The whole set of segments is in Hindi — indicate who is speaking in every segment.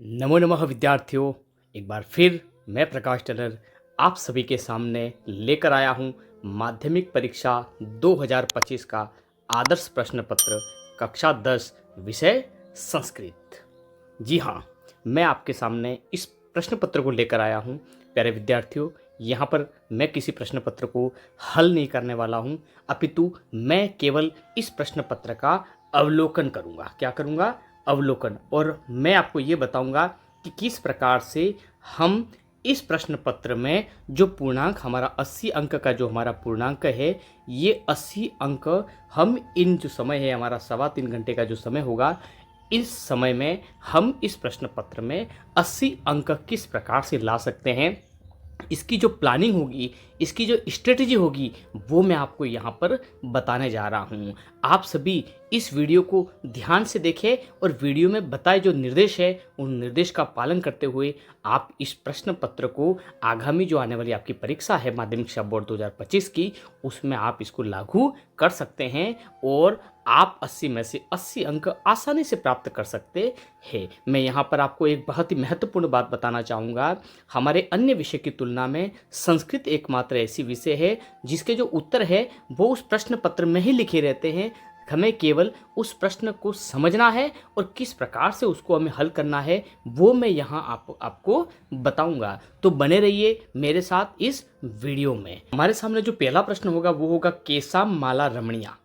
Speaker 1: नमो नमः विद्यार्थियों। एक बार फिर मैं प्रकाश टेलर आप सभी के सामने लेकर आया हूँ माध्यमिक परीक्षा 2025 का आदर्श प्रश्न पत्र कक्षा 10 विषय संस्कृत। जी हाँ, मैं आपके सामने इस प्रश्न पत्र को लेकर आया हूँ। प्यारे विद्यार्थियों, यहाँ पर मैं किसी प्रश्न पत्र को हल नहीं करने वाला हूँ, अपितु मैं केवल इस प्रश्न पत्र का अवलोकन करूँगा। क्या करूँगा? अवलोकन। और मैं आपको ये बताऊँगा कि किस प्रकार से हम इस प्रश्न पत्र में जो पूर्णांक हमारा 80 अंक का जो हमारा पूर्णांक है, ये 80 अंक हम इन जो समय है हमारा 3.25 घंटे का जो समय होगा, इस समय में हम इस प्रश्न पत्र में 80 अंक किस प्रकार से ला सकते हैं, इसकी जो प्लानिंग होगी, इसकी जो स्ट्रेटजी होगी, वो मैं आपको यहाँ पर बताने जा रहा हूँ। आप सभी इस वीडियो को ध्यान से देखें और वीडियो में बताए जो निर्देश है उन निर्देश का पालन करते हुए आप इस प्रश्न पत्र को आगामी जो आने वाली आपकी परीक्षा है माध्यमिक शिक्षा बोर्ड 2025 की, उसमें आप इसको लागू कर सकते हैं और आप 80 में से 80 अंक आसानी से प्राप्त कर सकते हैं। मैं यहाँ पर आपको एक बहुत ही महत्वपूर्ण बात बताना चाहूँगा। हमारे अन्य विषय की तुलना में संस्कृत एकमात्र ऐसी विषय है जिसके जो उत्तर है वो उस प्रश्न पत्र में ही लिखे रहते हैं। हमें केवल उस प्रश्न को समझना है और किस प्रकार से उसको हमें हल करना है वो मैं यहाँ आपको बताऊंगा। तो बने रहिए मेरे साथ इस वीडियो में। हमारे सामने जो पहला प्रश्न होगा वो होगा केसाम माला रमणीया,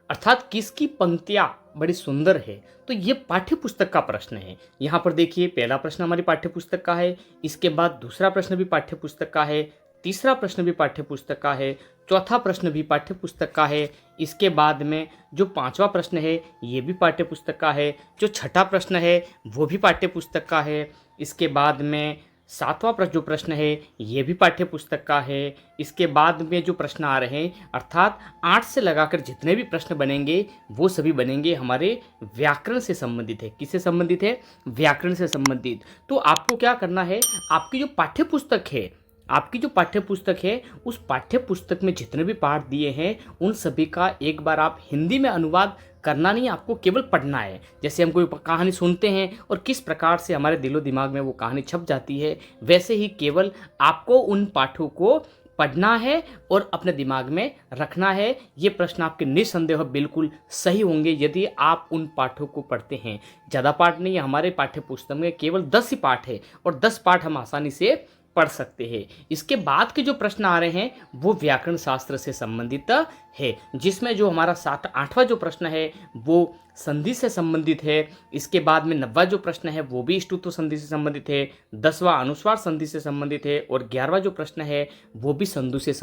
Speaker 1: अर्थात किसकी पंक्तियां बड़ी सुंदर है। तो ये पाठ्य पुस्तक का प्रश्न है। यहाँ पर देखिए, पहला प्रश्न हमारी पाठ्य पुस्तक का है, इसके बाद दूसरा प्रश्न भी पाठ्य पुस्तक का है, तीसरा प्रश्न भी पाठ्य पुस्तक का है, चौथा प्रश्न भी पाठ्य पुस्तक का है, इसके बाद में जो पांचवा प्रश्न है ये भी पाठ्य पुस्तक का है, जो छठा प्रश्न है वो भी पाठ्य पुस्तक का है, इसके बाद में सातवां जो प्रश्न है ये भी पाठ्य पुस्तक का है, इसके बाद में जो प्रश्न आ रहे हैं अर्थात 8 से लगाकर जितने भी प्रश्न बनेंगे वो सभी बनेंगे हमारे व्याकरण से संबंधित है। किससे संबंधित है? व्याकरण से संबंधित। तो आपको क्या करना है, आपकी जो पाठ्य पुस्तक है, आपकी जो पाठ्य पुस्तक है उस पाठ्य पुस्तक में जितने भी पाठ दिए हैं उन सभी का एक बार आप हिंदी में अनुवाद करना नहीं, आपको केवल पढ़ना है। जैसे हम कोई कहानी सुनते हैं और किस प्रकार से हमारे दिलो दिमाग में वो कहानी छप जाती है, वैसे ही केवल आपको उन पाठों को पढ़ना है और अपने दिमाग में रखना है। ये प्रश्न आपके निस्संदेह बिल्कुल सही होंगे यदि आप उन पाठों को पढ़ते हैं। ज़्यादा पाठ नहीं है, हमारे पाठ्य पुस्तक में केवल 10 ही पाठ है और 10 पाठ हम आसानी से पढ़ सकते हैं। इसके बाद के जो प्रश्न आ रहे हैं वो व्याकरण शास्त्र से संबंधित है, जिसमें जो हमारा 8वां जो प्रश्न है वो संधि से संबंधित है। इसके बाद में 9वां जो प्रश्न है वो भी ष्टुत्व संधि से संबंधित है, 10वां अनुस्वार संधि से संबंधित है और 11वां जो प्रश्न है वो भी संधि से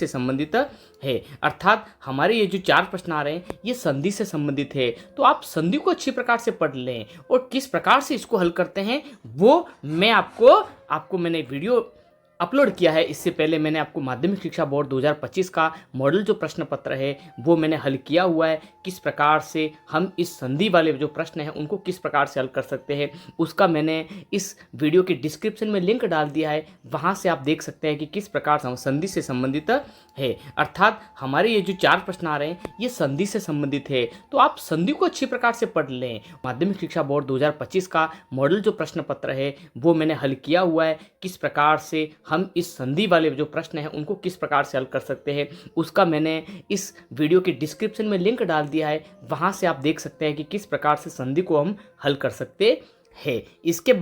Speaker 1: संबंधित है। अर्थात हमारे ये जो 4 प्रश्न आ रहे हैं ये संधि से संबंधित है। तो आप संधि को अच्छी प्रकार से पढ़ लें और किस प्रकार से इसको हल करते हैं वो मैं आपको मैंने वीडियो अपलोड किया है। इससे पहले मैंने आपको माध्यमिक शिक्षा बोर्ड 2025 का मॉडल जो प्रश्न पत्र है वो मैंने हल किया हुआ है। किस प्रकार से हम इस संधि वाले जो प्रश्न हैं उनको किस प्रकार से हल कर सकते हैं उसका मैंने इस वीडियो के डिस्क्रिप्शन में लिंक डाल दिया है, वहाँ से आप देख सकते हैं कि किस प्रकार से संधि से संबंधित है। अर्थात हमारे ये जो 4 प्रश्न आ रहे हैं ये संधि से संबंधित है। तो आप संधि को अच्छी प्रकार से पढ़ लें। माध्यमिक शिक्षा बोर्ड 2025 का मॉडल जो प्रश्न पत्र है वो मैंने हल किया हुआ है। किस प्रकार से हम इस संधि वाले जो प्रश्न हैं उनको किस प्रकार से हल कर सकते हैं उसका मैंने इस वीडियो के डिस्क्रिप्शन में लिंक डाल दिया है, वहाँ से आप देख सकते हैं कि किस प्रकार से संधि को हम हल कर सकते हैं। इसके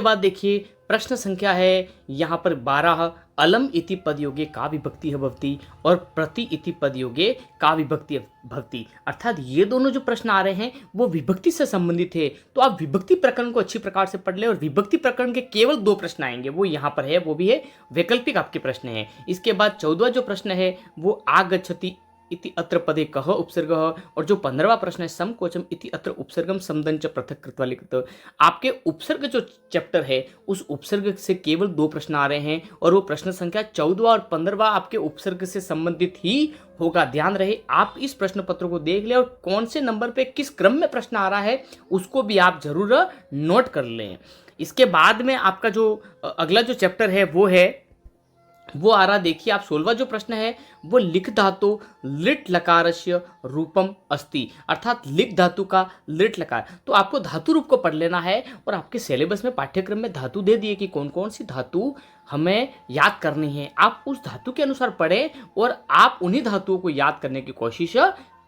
Speaker 1: बाद देखिए प्रश्न संख्या है यहाँ पर 12, अलम इति पदयोगे का विभक्ति है भवति और प्रति इति पदयोगे का विभक्ति भवति। अर्थात ये दोनों जो प्रश्न आ रहे हैं वो विभक्ति से संबंधित है। तो आप विभक्ति प्रकरण को अच्छी प्रकार से पढ़ लें और विभक्ति प्रकरण के केवल 2 प्रश्न आएंगे, वो यहाँ पर है, वो भी है वैकल्पिक आपके प्रश्न है। इसके बाद 14वां जो प्रश्न है वो आगच्छति इति अत्र पदे कह उपसर्गः और जो 15वां प्रश्न है समकोचम इति अत्र उपसर्गम समदंच पृथक कृत्वा लिखित। आपके उपसर्ग जो चैप्टर है उस उपसर्ग से केवल 2 प्रश्न आ रहे हैं और वो प्रश्न संख्या 14वां और 15वां आपके उपसर्ग से संबंधित ही होगा। ध्यान रहे, आप इस प्रश्न पत्र को देख लें और कौन से नंबर पे किस क्रम में प्रश्न आ रहा है उसको भी आप जरूर नोट कर लें। इसके बाद में आपका जो अगला जो चैप्टर है वो है वो आ रहा, देखिए आप 16वां जो प्रश्न है वो लिख धातु लिट लकारस्य रूपम अस्ति, अर्थात लिख धातु का लिट लकार। तो आपको धातु रूप को पढ़ लेना है और आपके सिलेबस में पाठ्यक्रम में धातु दे दिए कि कौन कौन सी धातु हमें याद करनी है। आप उस धातु के अनुसार पढ़ें और आप उन्हीं धातुओं को याद करने की कोशिश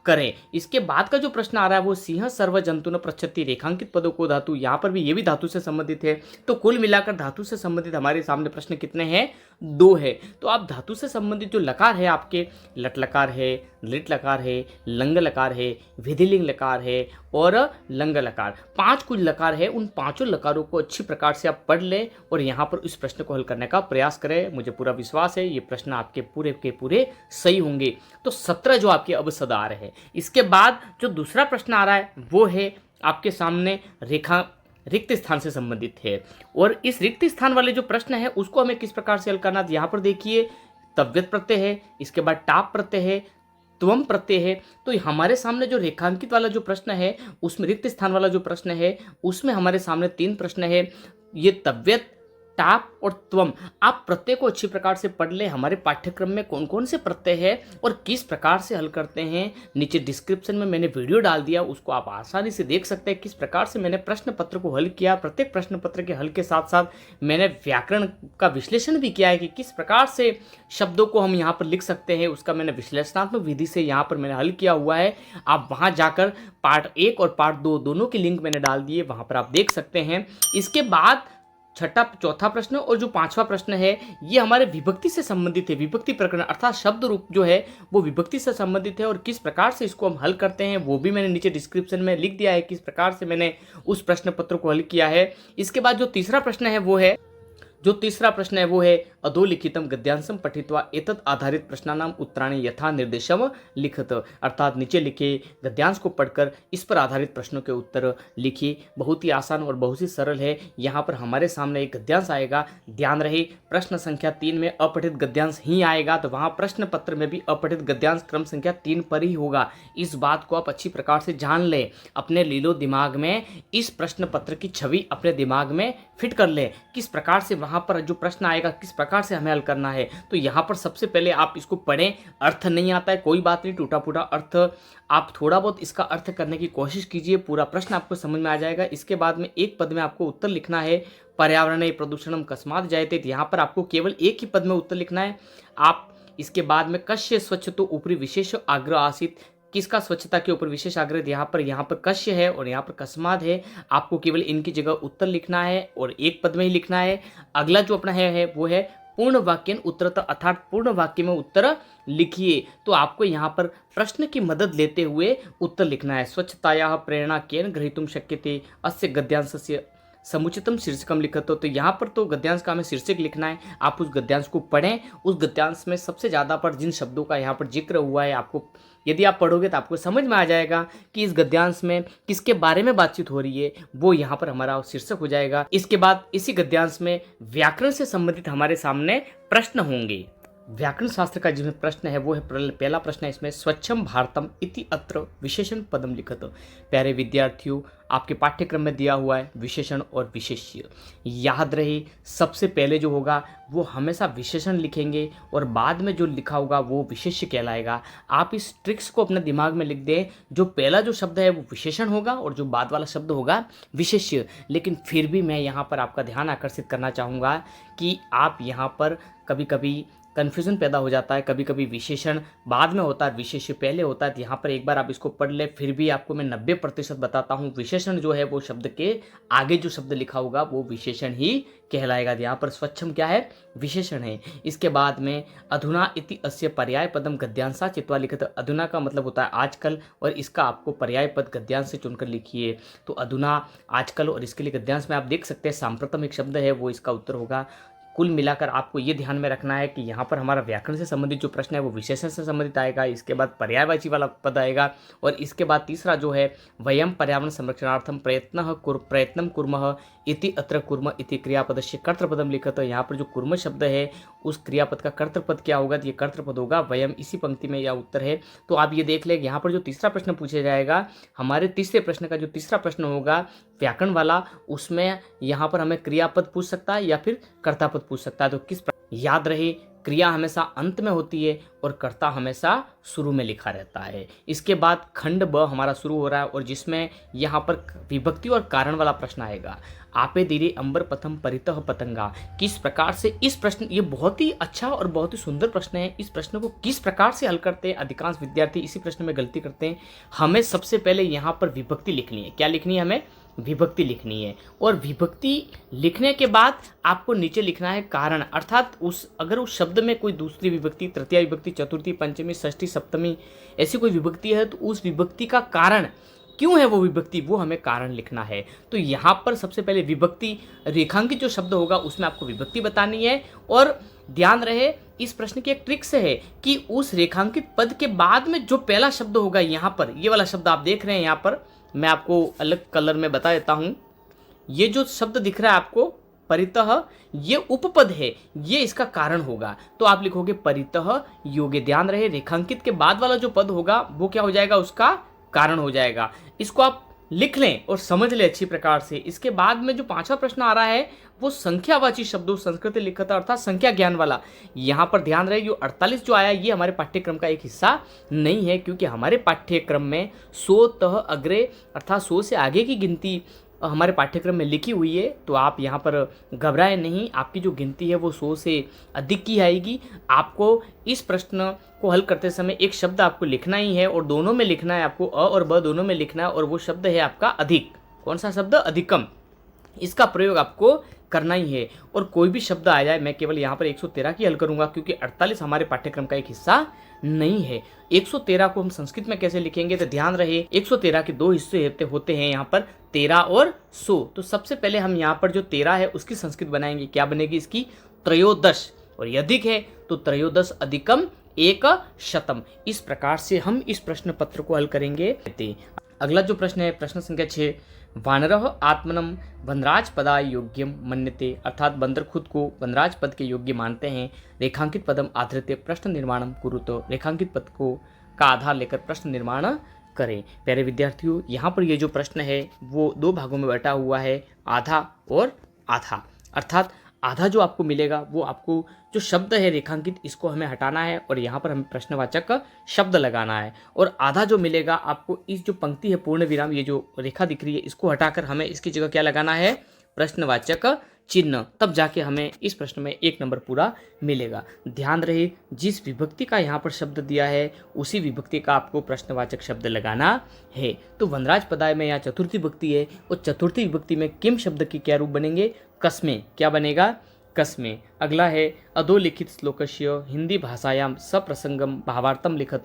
Speaker 1: करें। इसके बाद का जो प्रश्न आ रहा है वो सिंह सर्व जंतु न पृच्छति रेखांकित पदों को धातु, यहाँ पर भी ये भी धातु से संबंधित है। तो कुल मिलाकर धातु से संबंधित हमारे सामने प्रश्न कितने हैं? 2 है। तो आप धातु से संबंधित जो लकार है आपके, लट लकार है, लिट लकार है, लंग लकार है, विधिलिंग लकार है और लंग लकार, 5 कुछ लकार है। उन पांचों लकारों को अच्छी प्रकार से आप पढ़ लें और यहाँ पर इस प्रश्न को हल करने का प्रयास करें। मुझे पूरा विश्वास है ये प्रश्न आपके पूरे के पूरे सही होंगे। तो 17 जो आपके अब सदा आ रहे हैं। इसके बाद जो दूसरा प्रश्न आ रहा है वो है आपके सामने रेखा रिक्त स्थान से संबंधित है। और इस रिक्त स्थान वाले जो प्रश्न है उसको हमें किस प्रकार से हल करना है। यहाँ पर देखिए तव्यत प्रत्यय है, इसके बाद टाप प्रत्यय है, त्वम प्रत्यय है। तो हमारे सामने जो रेखांकित वाला जो प्रश्न है उसमें रिक्त स्थान वाला जो प्रश्न है उसमें हमारे सामने 3 प्रश्न है। ये तव्यत, टाप और त्वम, आप प्रत्यय को अच्छी प्रकार से पढ़ ले। हमारे पाठ्यक्रम में कौन कौन से प्रत्यय है और किस प्रकार से हल करते हैं, नीचे डिस्क्रिप्शन में मैंने वीडियो डाल दिया, उसको आप आसानी से देख सकते हैं किस प्रकार से मैंने प्रश्न पत्र को हल किया। प्रत्येक प्रश्न पत्र के हल के साथ साथ मैंने व्याकरण का विश्लेषण भी किया है कि किस प्रकार से शब्दों को हम यहाँ पर लिख सकते हैं, उसका मैंने विश्लेषणात्मक विधि से यहाँ पर मैंने हल किया हुआ है। आप वहाँ जाकर पार्ट 1 और पार्ट 2 दोनों के लिंक मैंने डाल दिए, वहाँ पर आप देख सकते हैं। इसके बाद चौथा प्रश्न और जो 5वां प्रश्न है ये हमारे विभक्ति से संबंधित है। विभक्ति प्रकरण अर्थात शब्द रूप जो है वो विभक्ति से संबंधित है और किस प्रकार से इसको हम हल करते हैं वो भी मैंने नीचे डिस्क्रिप्शन में लिख दिया है, किस प्रकार से मैंने उस प्रश्न पत्र को हल किया है। इसके बाद जो तीसरा प्रश्न है वो है अधोलिखितम गद्यांशम पठित्वा एतत् आधारित प्रश्नानाम उत्तराणि यथा निर्देशम लिखत, अर्थात नीचे लिखे गद्यांश को पढ़कर इस पर आधारित प्रश्नों के उत्तर लिखिए। बहुत ही आसान और बहुत ही सरल है। यहाँ पर हमारे सामने एक गद्यांश आएगा, ध्यान रहे प्रश्न संख्या 3 में अपठित गद्यांश ही आएगा, तो वहाँ प्रश्न पत्र में भी अपठित गद्यांश क्रम संख्या 3 पर ही होगा। इस बात को आप अच्छी प्रकार से जान लें, अपने लीलो दिमाग में इस प्रश्न पत्र की छवि अपने दिमाग में फिट कर लें, किस प्रकार से वहाँ पर जो प्रश्न आएगा किस प्रकार से हमें हल करना है। तो यहाँ पर सबसे पहले आप इसको पढ़ें, अर्थ नहीं आता है कोई बात नहीं, टूटा फूटा अर्थ आप थोड़ा बहुत इसका अर्थ करने की कोशिश कीजिए, पूरा प्रश्न आपको समझ में आ जाएगा। इसके बाद में एक पद में आपको उत्तर लिखना है, पर्यावरण प्रदूषणम कस्मात् जायते, यहाँ पर आपको केवल एक ही पद में उत्तर लिखना है। आप इसके बाद में कस्य स्वच्छ तो ऊपरी विशेष आग्रह आसित, किसका स्वच्छता के ऊपर विशेष आग्रह, यहाँ पर कश्य है और यहाँ पर कस्माद है। आपको केवल इनकी जगह उत्तर लिखना है और एक पद में ही लिखना है। अगला जो अपना है वो है पूर्ण वाक्यन उत्तरतः, अर्थात पूर्ण वाक्य में उत्तर लिखिए। तो आपको यहाँ पर प्रश्न की मदद लेते हुए उत्तर लिखना है। स्वच्छतायाः प्रेरणा केन ग्रहीतुं शक्यते अस्य गद्यांशस्य समुचितम शीर्षकम लिखत हो। तो यहाँ पर तो गद्यांश का हमें शीर्षक लिखना है, आप उस गद्यांश को पढ़ें। उस गद्यांश में सबसे ज़्यादा पर जिन शब्दों का यहाँ पर जिक्र हुआ है, आपको यदि आप पढ़ोगे तो आपको समझ में आ जाएगा कि इस गद्यांश में किसके बारे में बातचीत हो रही है, वो यहाँ पर हमारा शीर्षक हो जाएगा। इसके बाद इसी गद्यांश में व्याकरण से संबंधित हमारे सामने प्रश्न होंगे। व्याकरण शास्त्र का जिसमें प्रश्न है वो है पहला प्रश्न है इसमें स्वच्छम भारतम इति अत्र विशेषण पदम लिखत। प्यारे विद्यार्थियों, आपके पाठ्यक्रम में दिया हुआ है विशेषण और विशेष्य। याद रहे सबसे पहले जो होगा वो हमेशा विशेषण लिखेंगे और बाद में जो लिखा होगा वो विशेष्य कहलाएगा। आप इस ट्रिक्स को अपने दिमाग में लिख दें, जो पहला जो शब्द है वो विशेषण होगा और जो बाद वाला शब्द होगा विशेष्य। लेकिन फिर भी मैं यहाँ पर आपका ध्यान आकर्षित करना चाहूँगा कि आप यहाँ पर कभी कभी कन्फ्यूज़न पैदा हो जाता है, कभी कभी विशेषण बाद में होता है विशेष्य पहले होता है। तो यहाँ पर एक बार आप इसको पढ़ ले, फिर भी आपको मैं 90% बताता हूँ, विशेषण जो है वो शब्द के आगे जो शब्द लिखा होगा वो विशेषण ही कहलाएगा। यहाँ पर स्वच्छम क्या है, विशेषण है। इसके बाद में अधुना इति अस्य पर्याय पदम गद्यांशा चित्वा लिखित। अधुना का मतलब होता है आजकल और इसका आपको पर्याय पद गद्यांश से चुनकर लिखिए। तो अधुना आजकल और इसके लिए गद्यांश में आप देख सकते हैं सांप्रतम एक शब्द है, वो इसका उत्तर होगा। कुल मिलाकर आपको ये ध्यान में रखना है कि यहाँ पर हमारा व्याकरण से संबंधित जो प्रश्न है वो विशेषण से संबंधित आएगा, इसके बाद पर्यायवाची वाला पद आएगा और इसके बाद तीसरा जो है वयम पर्यावरण संरक्षणार्थम प्रयत्नं कुर्मः इति अत्र कुर्म इति क्रियापदस्य कर्तृपदम लिखत। यहाँ पर जो कुर्म शब्द है उस क्रियापद का कर्तृपद क्या होगा, तो ये कर्तृपद होगा। वयम इसी पंक्ति में यह उत्तर है। तो आप ये देख लें, यहाँ पर जो तीसरा प्रश्न पूछा जाएगा, हमारे तीसरे प्रश्न का जो तीसरा प्रश्न होगा व्याकरण वाला, उसमें यहाँ पर हमें क्रियापद पूछ सकता है या फिर कर्तापद पूछ सकता है। तो याद रहे क्रिया हमेशा अंत में होती है और कर्ता हमेशा शुरू में लिखा रहता है। इसके बाद खंड ब हमारा शुरू हो रहा है और जिसमें यहाँ पर विभक्ति और कारण वाला प्रश्न आएगा। आपे धीरे अंबर प्रथम परितः पतंगा, किस प्रकार से इस प्रश्न, ये बहुत ही अच्छा और बहुत ही सुंदर प्रश्न है। इस प्रश्न को किस प्रकार से हल करते हैं, अधिकांश विद्यार्थी इसी प्रश्न में गलती करते हैं। हमें सबसे पहले यहाँ पर विभक्ति लिखनी है। क्या लिखनी है? हमें विभक्ति लिखनी है और विभक्ति लिखने के बाद आपको नीचे लिखना है कारण, अर्थात अगर उस शब्द में कोई दूसरी विभक्ति, तृतीय विभक्ति, चतुर्थी, पंचमी, षष्ठी, सप्तमी ऐसी कोई विभक्ति है तो उस विभक्ति का कारण, क्यों है वो विभक्ति, वो हमें कारण लिखना है। तो यहाँ पर सबसे पहले विभक्ति, रेखांकित जो शब्द होगा उसमें आपको विभक्ति बतानी है। और ध्यान रहे इस प्रश्न की एक ट्रिक से है कि उस रेखांकित पद के बाद में जो पहला शब्द होगा, यहाँ पर ये वाला शब्द आप देख रहे हैं, यहाँ पर मैं आपको अलग कलर में बता देता हूँ। ये जो शब्द दिख रहा है आपको परितः, ये उपपद है, ये इसका कारण होगा। तो आप लिखोगे परितः योगे। ध्यान रहे रेखांकित के बाद वाला जो पद होगा वो क्या हो जाएगा, उसका कारण हो जाएगा। इसको आप लिख लें और समझ लें अच्छी प्रकार से। इसके बाद में जो पांचवा प्रश्न आ रहा है वो संख्यावाची शब्दों संस्कृत लिखता अर्थात संख्या ज्ञान वाला। यहाँ पर ध्यान रहे जो 48 जो आया ये हमारे पाठ्यक्रम का एक हिस्सा नहीं है, क्योंकि हमारे पाठ्यक्रम में 100 तह अग्रे अर्थात 100 से आगे की गिनती हमारे पाठ्यक्रम में लिखी हुई है। तो आप यहाँ पर घबराएं नहीं, आपकी जो गिनती है वो 100 से अधिक की आएगी। आपको इस प्रश्न को हल करते समय एक शब्द आपको लिखना ही है और दोनों में लिखना है, आपको अ और ब दोनों में लिखना है और वो शब्द है आपका अधिक। कौन सा शब्द? अधिकम। इसका प्रयोग आपको करना ही है। और कोई भी शब्द आ जाए, मैं केवल यहाँ पर 113 की हल करूँगा क्योंकि 48 हमारे पाठ्यक्रम का एक हिस्सा नहीं है। 113 को हम संस्कृत में कैसे लिखेंगे तो ध्यान रहे 113 के दो हिस्से होते हैं यहाँ पर 13 और 100। तो सबसे पहले हम यहाँ पर जो 13 है उसकी संस्कृत बनाएंगे। क्या बनेगी इसकी? त्रयोदश। और ये अधिक है तो त्रयोदश अधिकम एक शतम। इस प्रकार से हम इस प्रश्न पत्र को हल करेंगे। अगला जो प्रश्न है प्रश्न संख्या 6, वानरः आत्मनम वनराज पदाय योग्यम मन्यते, अर्थात बंदर खुद को वनराज पद के योग्य मानते हैं। रेखांकित पदम आधृत्य प्रश्न निर्माणम कुरुतो, रेखांकित पद को का आधार लेकर प्रश्न निर्माण करें। प्यारे विद्यार्थियों, यहाँ पर ये जो प्रश्न है वो दो भागों में बटा हुआ है, आधा और आधा। अर्थात आधा जो आपको मिलेगा वो आपको जो शब्द है रेखांकित इसको हमें हटाना है और यहाँ पर हमें प्रश्नवाचक शब्द लगाना है। और आधा जो मिलेगा आपको इस जो पंक्ति है पूर्ण विराम, ये जो रेखा दिख रही है इसको हटाकर हमें इसकी जगह क्या लगाना है? प्रश्नवाचक चिन्ह। तब जाके हमें इस प्रश्न में 1 नंबर पूरा मिलेगा। ध्यान रहे जिस विभक्ति का यहाँ पर शब्द दिया है उसी विभक्ति का आपको प्रश्नवाचक शब्द लगाना है। तो वनराज पदाय में यहाँ चतुर्थी विभक्ति है और चतुर्थी विभक्ति में किम शब्द की क्या रूप बनेंगे? कस्मे। क्या बनेगा? कस्मे। अगला है अधोलिखित श्लोकस्य हिंदी भाषायाम सप्रसंगम भावार्थम लिखत,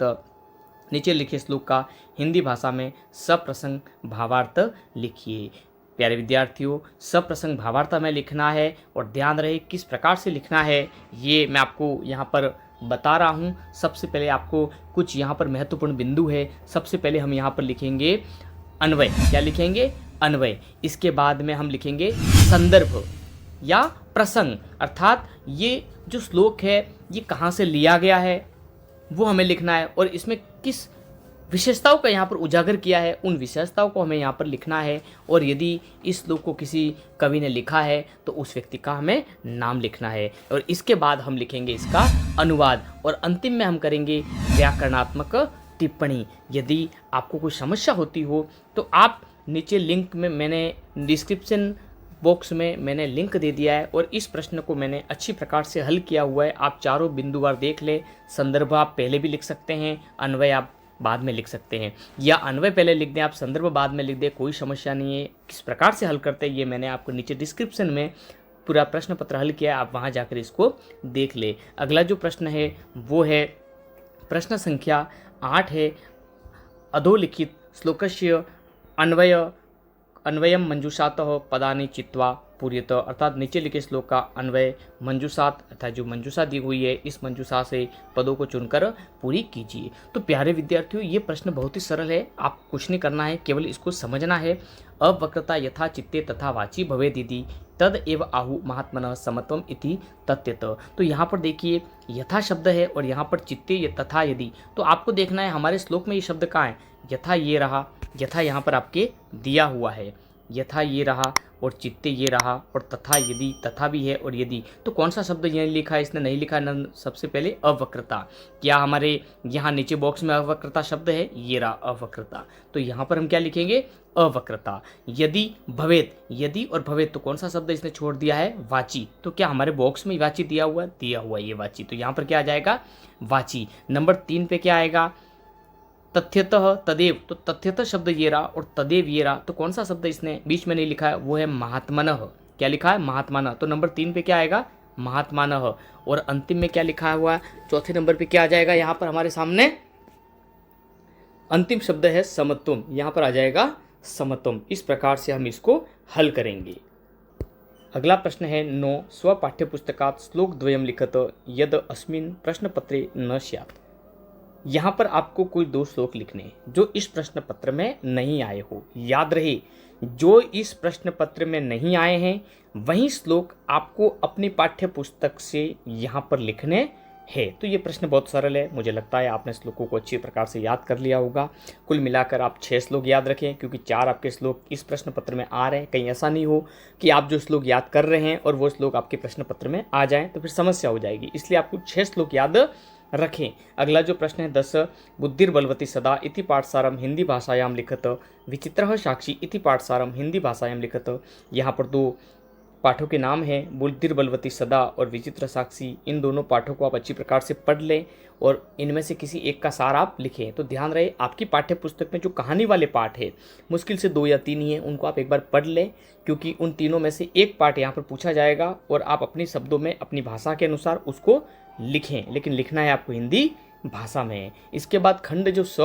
Speaker 1: नीचे लिखे श्लोक का हिंदी भाषा में सप्रसंग भावार्थ लिखिए। प्यारे विद्यार्थियों, सप्रसंग भावार्थ हमें लिखना है और ध्यान रहे किस प्रकार से लिखना है ये मैं आपको यहाँ पर बता रहा हूँ। सबसे पहले आपको कुछ यहाँ पर महत्वपूर्ण बिंदु है। सबसे पहले हम यहाँ पर लिखेंगे अन्वय। क्या लिखेंगे? अन्वय। इसके बाद में हम लिखेंगे संदर्भ या प्रसंग, अर्थात ये जो श्लोक है ये कहाँ से लिया गया है वो हमें लिखना है और इसमें किस विशेषताओं का यहाँ पर उजागर किया है उन विशेषताओं को हमें यहाँ पर लिखना है। और यदि इस श्लोक को किसी कवि ने लिखा है तो उस व्यक्ति का हमें नाम लिखना है। और इसके बाद हम लिखेंगे इसका अनुवाद और अंतिम में हम करेंगे व्याकरणात्मक टिप्पणी। यदि आपको कोई समस्या होती हो तो आप नीचे लिंक में, मैंने डिस्क्रिप्शन बॉक्स में मैंने लिंक दे दिया है और इस प्रश्न को मैंने अच्छी प्रकार से हल किया हुआ है। आप चारों बिंदुवार देख ले। संदर्भ आप पहले भी लिख सकते हैं, अन्वय आप बाद में लिख सकते हैं, या अन्वय पहले लिख दें आप संदर्भ बाद में लिख दें, कोई समस्या नहीं है। किस प्रकार से हल करते हैं ये मैंने आपको नीचे डिस्क्रिप्शन में पूरा प्रश्न पत्र हल किया है, आप वहाँ जाकर इसको देख ले। अगला जो प्रश्न है वो है प्रश्न संख्या 8 है अधोलिखित श्लोकस्य अन्वयम मंजूषातः पदानि चित्वा पूर्यत, अर्थात नीचे लिखे श्लोक का अन्वय मंजूषात अर्थात जो मंजूषा दी हुई है इस मंजूषा से पदों को चुनकर पूरी कीजिए। तो प्यारे विद्यार्थियों ये प्रश्न बहुत ही सरल है, आप कुछ नहीं करना है, केवल इसको समझना है। अवक्रता यथा चित्ते तथा वाची भवेदिति तद एव आहु महात्मनः समत्वम इति तथ्यत। तो यहाँ पर देखिए यथा शब्द है और यहाँ पर चित्ते तथा यदि, तो आपको देखना है हमारे श्लोक में ये शब्द कहाँ है? यथा ये रहा, यथा यहाँ पर आपके दिया हुआ है यथा ये रहा और चित्ते ये रहा और तथा यदि, तथा भी है और यदि, तो कौन सा शब्द यहाँ लिखा है? इसने नहीं लिखा है। सबसे पहले अवक्रता। क्या हमारे यहाँ नीचे बॉक्स में अवक्रता शब्द है? ये रहा अवक्रता। तो यहाँ पर हम क्या लिखेंगे? अवक्रता। यदि भवेत, यदि और भवेत, तो कौन सा शब्द इसने छोड़ दिया है? वाची। तो क्या हमारे बॉक्स में वाची दिया हुआ है? ये वाची। तो यहाँ पर क्या आ जाएगा? वाची। नंबर 3 पे क्या आएगा? तथ्यतः तदेव। तो तथ्यतः शब्द ये रहा और तदेव ये रहा। तो कौन सा शब्द इसने बीच में नहीं लिखा है? वो है महात्मनः। क्या लिखा है? महात्मनः। तो नंबर 3 पे क्या आएगा? महात्मानः। और अंतिम में क्या लिखा हुआ है? चौथे नंबर पे क्या आ जाएगा? यहाँ पर हमारे सामने अंतिम शब्द है समत्वम। यहाँ पर आ जाएगा समत्वम। इस प्रकार से हम इसको हल करेंगे। अगला प्रश्न है 9। स्व पाठ्यपुस्तकात् श्लोक द्वयम लिखत यद अस्मिन् प्रश्नपत्रे न स्यात्। यहाँ पर आपको कोई 2 श्लोक लिखने जो इस प्रश्न पत्र में नहीं आए हो। याद रहे, जो इस प्रश्न पत्र में नहीं आए हैं वही श्लोक आपको अपनी पाठ्य पुस्तक से यहाँ पर लिखने हैं। तो ये प्रश्न बहुत सरल है। मुझे लगता है आपने श्लोकों को अच्छी प्रकार से याद कर लिया होगा। कुल मिलाकर आप 6 श्लोक याद रखें, क्योंकि 4 आपके श्लोक इस प्रश्न पत्र में आ रहे हैं। कहीं ऐसा नहीं हो कि आप जो श्लोक याद कर रहे हैं और वो श्लोक आपके प्रश्न पत्र में आ जाएं, तो फिर समस्या हो जाएगी। इसलिए आपको 6 श्लोक याद रखें। अगला जो प्रश्न है 10। बुद्धिर्बलवती सदा इति पाठसारम हिंदी भाषायाम लिखत विचित्रः साक्षी इति पाठसारम हिंदी भाषायाम लिखत। यहाँ पर 2 पाठों के नाम हैं, बुद्धिर्बलवती सदा और विचित्र साक्षी। इन दोनों पाठों को आप अच्छी प्रकार से पढ़ लें और इनमें से किसी एक का सार आप लिखें। तो ध्यान रहे, आपकी पाठ्य पुस्तक में जो कहानी वाले पाठ है मुश्किल से 2 या 3 ही हैं, उनको आप एक बार पढ़ लें, क्योंकि उन तीनों में से एक पाठ यहाँ पर पूछा जाएगा और आप अपने शब्दों में अपनी भाषा के अनुसार उसको लिखें, लेकिन लिखना है आपको हिंदी भाषा में। इसके बाद खंड जो स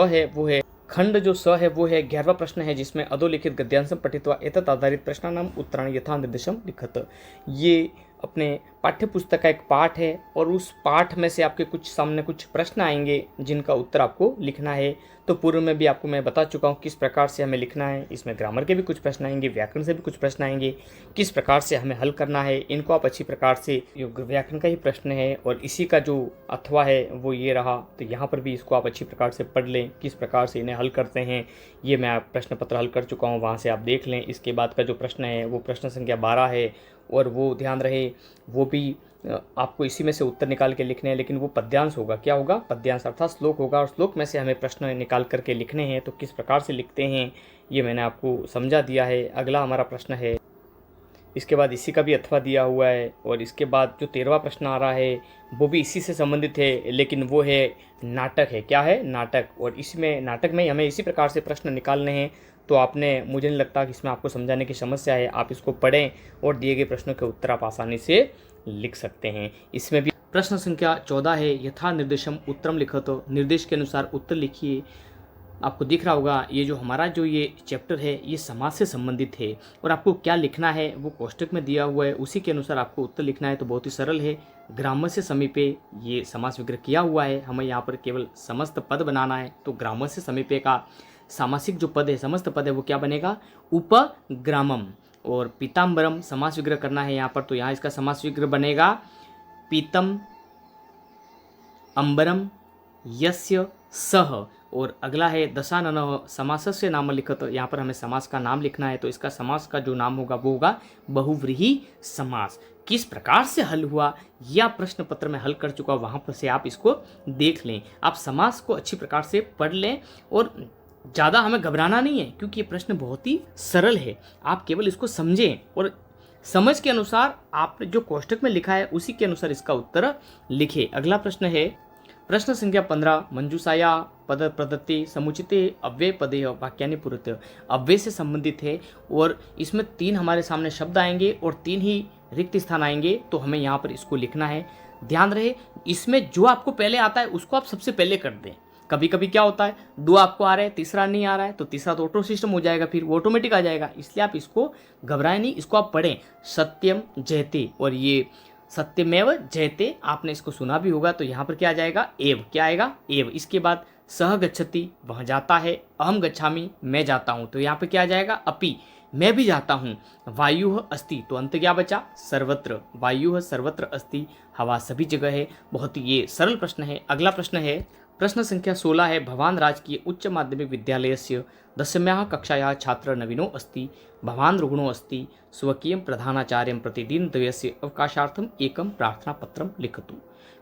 Speaker 1: है वो है 11वां प्रश्न है, जिसमें अधोलिखित गद्यांशम पठित्वा एतत् आधारित प्रश्नानाम उत्तराणि यथा निर्देशम लिखत। ये अपने पाठ्य पुस्तक का एक पाठ है और उस पाठ में से आपके सामने कुछ प्रश्न आएंगे जिनका उत्तर आपको लिखना है। तो पूर्व में भी आपको मैं बता चुका हूँ किस प्रकार से हमें लिखना है। इसमें ग्रामर के भी कुछ प्रश्न आएंगे, व्याकरण से भी कुछ प्रश्न आएंगे, किस प्रकार से हमें हल करना है इनको आप अच्छी प्रकार से। व्याकरण का ही प्रश्न है और इसी का जो अथवा है वो ये रहा। तो यहाँ पर भी इसको आप अच्छी प्रकार से पढ़ लें, किस प्रकार से इन्हें हल करते हैं। ये मैं प्रश्न पत्र हल कर चुका हूँ, वहाँ से आप देख लें। इसके बाद का जो प्रश्न है वो प्रश्न संख्या 12 है और वो ध्यान रहे वो भी आपको इसी में से उत्तर निकाल के लिखने हैं, लेकिन वो पद्यांश होगा। क्या होगा? पद्यांश, अर्थात श्लोक होगा और श्लोक में से हमें प्रश्न निकाल करके लिखने हैं। तो किस प्रकार से लिखते हैं ये मैंने आपको समझा दिया है। अगला हमारा प्रश्न है, इसके बाद इसी का भी अथवा दिया हुआ है और इसके बाद जो 13वां प्रश्न आ रहा है वो भी इसी से संबंधित है, लेकिन वो है नाटक है। क्या है? नाटक। और इसमें नाटक में हमें इसी प्रकार से प्रश्न निकालने हैं। तो आपने, मुझे नहीं लगता कि इसमें आपको समझाने की समस्या है। आप इसको पढ़ें और दिए गए प्रश्नों के उत्तर आप आसानी से लिख सकते हैं। इसमें भी प्रश्न संख्या 14 है, यथा निर्देशम उत्तरम लिखो। तो निर्देश के अनुसार उत्तर लिखिए। आपको दिख रहा होगा ये जो हमारा जो ये चैप्टर है ये समाज से संबंधित है और आपको क्या लिखना है वो कोष्टक में दिया हुआ है, उसी के अनुसार आपको उत्तर लिखना है। तो बहुत ही सरल है। ग्रामर से समीपे ये समास विग्रह किया हुआ है, हमें यहाँ पर केवल समस्त पद बनाना है। तो ग्रामर से समीपे का सामासिक जो पद है, समस्त पद है, वो क्या बनेगा? उपग्रामम। और पीताम्बरम समास विग्रह करना है यहाँ पर, तो यहाँ इसका समास विग्रह बनेगा पीतम अंबरम यस्य सह। और अगला है दशानन समासस्य नाम लिखत। यहाँ पर हमें समास का नाम लिखना है, तो इसका समास का जो नाम होगा वो होगा बहुव्रीहि समास। किस प्रकार से हल हुआ या प्रश्न पत्र में हल कर चुका, वहाँ पर से आप इसको देख लें। आप समास को अच्छी प्रकार से पढ़ लें और ज़्यादा हमें घबराना नहीं है, क्योंकि ये प्रश्न बहुत ही सरल है। आप केवल इसको समझें और समझ के अनुसार आपने जो कोष्टक में लिखा है उसी के अनुसार इसका उत्तर लिखें। अगला प्रश्न है प्रश्न संख्या 15, मंजूषाया पद प्रदत्ति समुचिते अव्यय पदे वाक्यानि पूर्वत। अव्यय से संबंधित है और इसमें 3 हमारे सामने शब्द आएंगे और 3 ही रिक्त स्थान आएंगे, तो हमें यहाँ पर इसको लिखना है। ध्यान रहे, इसमें जो आपको पहले आता है उसको आप सबसे पहले कर दें। कभी कभी क्या होता है 2 आपको आ रहा है, तीसरा नहीं आ रहा है, तो तीसरा तो ऑटो सिस्टम हो जाएगा, फिर वो ऑटोमेटिक आ जाएगा। इसलिए आप इसको घबराएं नहीं, इसको आप पढ़ें। सत्यम जयते, और ये सत्यमेव जयते आपने इसको सुना भी होगा। तो यहाँ पर क्या आ जाएगा? एव। क्या आएगा? एव। इसके बाद सह गच्छति, वह जाता है। अहम गच्छामि, मैं जाता हूँ, तो यहाँ पे क्या आ जाएगा? अपि, मैं भी जाता हूँ। वायुः अस्ति, तो अंत क्या बचा? सर्वत्र। वायुः सर्वत्र अस्ति, हवा सभी जगह है। बहुत ही ये सरल प्रश्न है। अगला प्रश्न है प्रश्न संख्या 16 है भवान राजकीय उच्च माध्यमिक विद्यालयस्य दशम्याः कक्षायाः छात्र नवीनो अस्ति भवान रुग्णो अस्ति स्वकीयं प्रधानाचार्यं प्रतिदिनद्वयस्य अवकाशार्थम एकं प्रार्थना पत्रं लिखतु।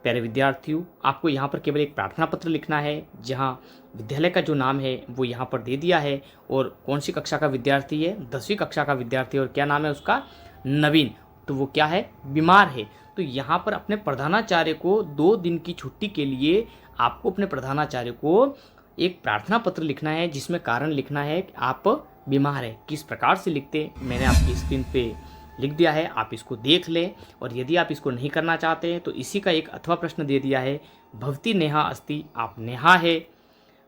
Speaker 1: प्यारे विद्यार्थियों, आपको यहाँ पर केवल एक प्रार्थना पत्र लिखना है, जहाँ विद्यालय का जो नाम है वो यहाँ पर दे दिया है और कौन सी कक्षा का विद्यार्थी है, 10वीं कक्षा का विद्यार्थी, और क्या नाम है उसका, नवीन। तो वो क्या है, बीमार है। तो यहाँ पर अपने प्रधानाचार्य को 2 दिन की छुट्टी के लिए आपको अपने प्रधानाचार्य को एक प्रार्थना पत्र लिखना है, जिसमें कारण लिखना है कि आप बीमार है। किस प्रकार से लिखते मैंने आपकी स्क्रीन पे लिख दिया है, आप इसको देख लें। और यदि आप इसको नहीं करना चाहते हैं तो इसी का एक अथवा प्रश्न दे दिया है, भवती नेहा अस्ति, आप नेहा है,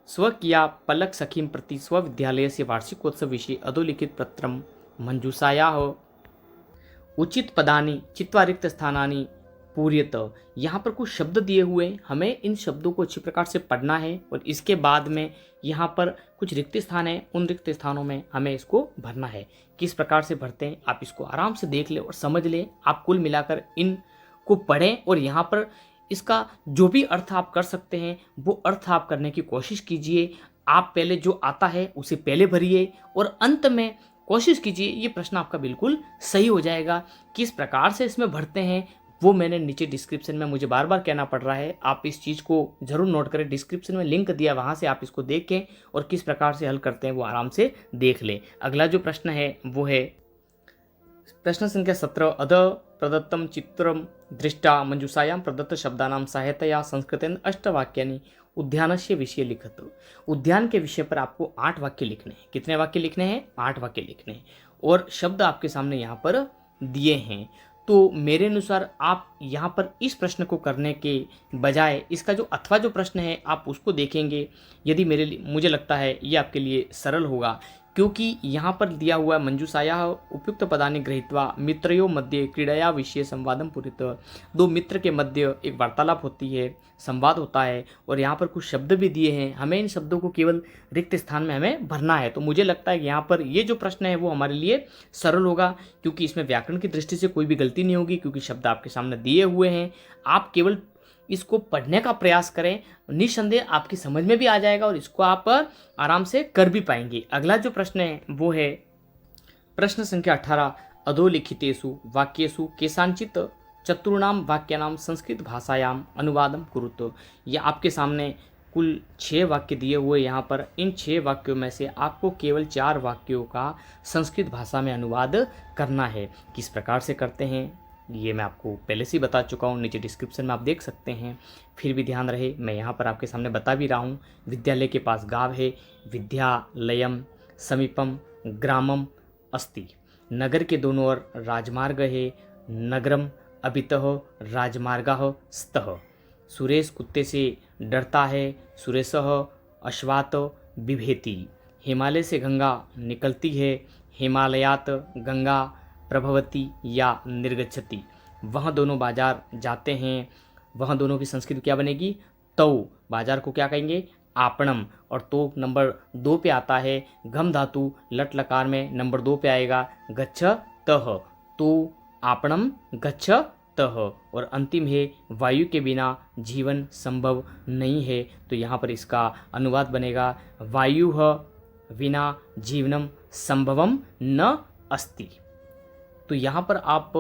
Speaker 1: स्वकीया पलक सखीं प्रति स्वविद्यालय से वार्षिकोत्सव विषय अधोलिखित पत्रम मंजूषायाः उचित पदानि चित्वा रिक्त स्थानानि पूर्यत। यहाँ पर कुछ शब्द दिए हुए, हमें इन शब्दों को अच्छी प्रकार से पढ़ना है और इसके बाद में यहाँ पर कुछ रिक्त स्थान है, उन रिक्त स्थानों में हमें इसको भरना है। किस प्रकार से भरते हैं आप इसको आराम से देख लें और समझ लें। आप कुल मिलाकर इनको पढ़ें और यहाँ पर इसका जो भी अर्थ आप कर सकते हैं वो अर्थ आप करने की कोशिश कीजिए। आप पहले जो आता है उसे पहले भरिए और अंत में कोशिश कीजिए ये प्रश्न आपका बिल्कुल सही हो जाएगा। किस प्रकार से इसमें भरते हैं वो मैंने नीचे डिस्क्रिप्शन में, मुझे बार बार कहना पड़ रहा है, आप इस चीज़ को ज़रूर नोट करें। डिस्क्रिप्शन में लिंक दिया, वहाँ से आप इसको देखें और किस प्रकार से हल करते हैं वो आराम से देख लें। अगला जो प्रश्न है वो है प्रश्न संख्या 17 अध प्रदत्तम चित्रम दृष्टा मंजूषायां प्रदत्त शब्दानां सहायतया संस्कृतेन 8 वाक्यानि उद्यानस्य विषय लिखत। उद्यान के विषय पर आपको 8 वाक्य लिखने हैं। कितने वाक्य लिखने हैं? 8 वाक्य लिखने हैं और शब्द आपके सामने यहाँ पर दिए हैं। तो मेरे अनुसार आप यहाँ पर इस प्रश्न को करने के बजाय इसका जो अथवा जो प्रश्न है आप उसको देखेंगे। यदि मुझे लगता है ये आपके लिए सरल होगा, क्योंकि यहाँ पर दिया हुआ मंजूषायाः उपयुक्त पदानि गृहीत्वा मित्रयोः मध्ये क्रीड़या विषये संवादं पूरित। 2 मित्र के मध्य एक वार्तालाप होती है, संवाद होता है और यहाँ पर कुछ शब्द भी दिए हैं। हमें इन शब्दों को केवल रिक्त स्थान में हमें भरना है। तो मुझे लगता है कि यहाँ पर ये जो प्रश्न है वो हमारे लिए सरल होगा, क्योंकि इसमें व्याकरण की दृष्टि से कोई भी गलती नहीं होगी, क्योंकि शब्द आपके सामने दिए हुए हैं। आप केवल इसको पढ़ने का प्रयास करें, निस्संदेह आपकी समझ में भी आ जाएगा और इसको आप आराम से कर भी पाएंगे। अगला जो प्रश्न है वो है प्रश्न संख्या 18 अधोलिखितेषु वाक्येषु केषांचित् चतुर्णां वाक्यानां संस्कृत भाषायां अनुवादं कुरुत। यह आपके सामने कुल 6 वाक्य दिए हुए। यहाँ पर इन 6 वाक्यों में से आपको केवल 4 वाक्यों का संस्कृत भाषा में अनुवाद करना है। किस प्रकार से करते हैं ये मैं आपको पहले से ही बता चुका हूँ, नीचे डिस्क्रिप्शन में आप देख सकते हैं। फिर भी ध्यान रहे, मैं यहाँ पर आपके सामने बता भी रहा हूँ। विद्यालय के पास गाँव है, विद्यालयम समीपम ग्रामम अस्ति। नगर के दोनों ओर राजमार्ग है, नगरम अभितः राजमार्गः स्तः। सुरेश कुत्ते से डरता है, सुरेशः अश्वात् बिभेति। हिमालय से गंगा निकलती है, हिमालयात गंगा प्रभवती या निर्गच्छति। वह दोनों बाजार जाते हैं, वह दोनों की संस्कृत क्या बनेगी? तौ। बाजार को क्या कहेंगे? आपणम। और तो नंबर 2 पे आता है, घम धातु लट लकार में नंबर 2 पे आएगा, गच्छ तह। तो आपणम गच्छ तह। और अंतिम है, वायु के बिना जीवन संभव नहीं है। तो यहाँ पर इसका अनुवाद बनेगा, वायु विना जीवनम संभवम न अस्ति। तो यहाँ पर आप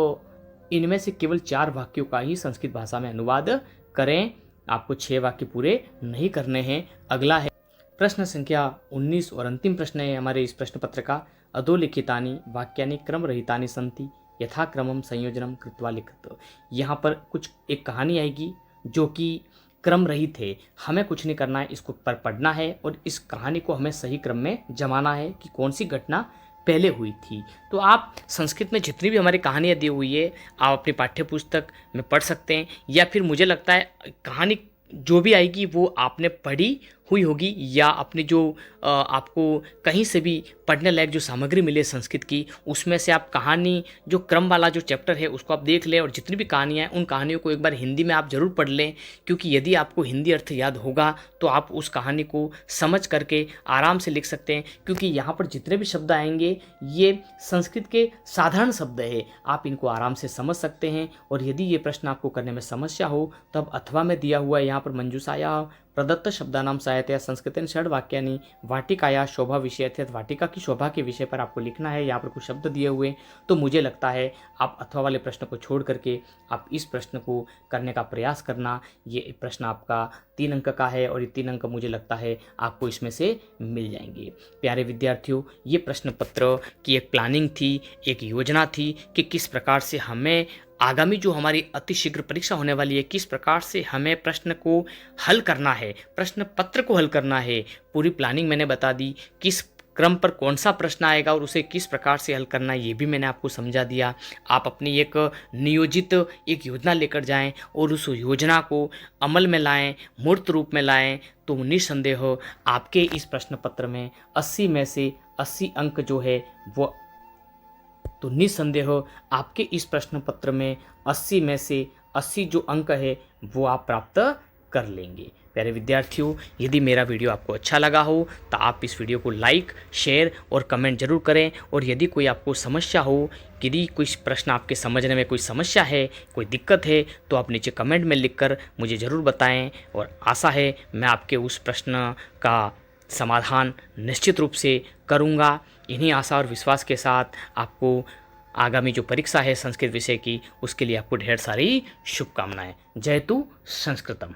Speaker 1: इनमें से केवल 4 वाक्यों का ही संस्कृत भाषा में अनुवाद करें। आपको 6 वाक्य पूरे नहीं करने हैं। अगला है प्रश्न संख्या 19 और अंतिम प्रश्न है हमारे इस प्रश्न पत्र का, अधोलिखितानि वाक्यानि क्रम रहितानि सन्ति यथाक्रमम संयोजनम कृत्वा लिखत। यहाँ पर कुछ एक कहानी आएगी जो कि क्रम रहित है। हमें कुछ नहीं करना है, इसको पर पढ़ना है और इस कहानी को हमें सही क्रम में जमाना है कि कौन सी घटना पहले हुई थी। तो आप संस्कृत में जितनी भी हमारी कहानियाँ दी हुई है आप अपनी पाठ्य पुस्तक में पढ़ सकते हैं, या फिर मुझे लगता है कहानी जो भी आएगी वो आपने पढ़ी हुई होगी, या अपनी जो आपको कहीं से भी पढ़ने लायक जो सामग्री मिले संस्कृत की, उसमें से आप कहानी जो क्रम वाला जो चैप्टर है उसको आप देख लें और जितनी भी कहानियाँ हैं उन कहानियों को एक बार हिंदी में आप ज़रूर पढ़ लें, क्योंकि यदि आपको हिंदी अर्थ याद होगा तो आप उस कहानी को समझ करके आराम से लिख सकते हैं। क्योंकि यहाँ पर जितने भी शब्द आएंगे ये संस्कृत के साधारण शब्द है, आप इनको आराम से समझ सकते हैं। और यदि ये प्रश्न आपको करने में समस्या हो तब अथवा में दिया हुआ यहाँ पर मंजूषायाः प्रदत्त शब्दानाम सहायतया संस्कृतेन षड् वाक्यानि वाटिकाया शोभा विषय अर्थात वाटिका की शोभा के विषय पर आपको लिखना है। यहाँ पर कुछ शब्द दिए हुए, तो मुझे लगता है आप अथवा वाले प्रश्न को छोड़ करके आप इस प्रश्न को करने का प्रयास करना। ये प्रश्न आपका 3 अंक का है और ये 3 अंक मुझे लगता है आपको इसमें से मिल जाएंगे। प्यारे विद्यार्थियों, ये प्रश्न पत्र की एक प्लानिंग थी, एक योजना थी कि किस प्रकार से हमें आगामी जो हमारी अतिशीघ्र परीक्षा होने वाली है, किस प्रकार से हमें प्रश्न को हल करना है, प्रश्न पत्र को हल करना है। पूरी प्लानिंग मैंने बता दी, किस क्रम पर कौन सा प्रश्न आएगा और उसे किस प्रकार से हल करना है, ये भी मैंने आपको समझा दिया। आप अपनी एक नियोजित एक योजना लेकर जाएं और उस योजना को अमल में लाएं, मूर्त रूप में लाएं, तो निस्संदेह आपके इस प्रश्न पत्र में 80 में से 80 अंक जो है वो, तो निस्संदेह आपके इस प्रश्न पत्र में 80 में से 80 जो अंक है वो आप प्राप्त कर लेंगे। प्यारे विद्यार्थियों, यदि मेरा वीडियो आपको अच्छा लगा हो तो आप इस वीडियो को लाइक, शेयर और कमेंट जरूर करें। और यदि कोई आपको समस्या हो, यदि कुछ प्रश्न आपके समझने में कोई समस्या है, कोई दिक्कत है, तो आप नीचे कमेंट में लिखकर मुझे ज़रूर बताएं। और आशा है मैं आपके उस प्रश्न का समाधान निश्चित रूप से करूँगा। इन्हीं आशा और विश्वास के साथ आपको आगामी जो परीक्षा है संस्कृत विषय की, उसके लिए आपको ढेर सारी शुभकामनाएं। जयतु संस्कृतम।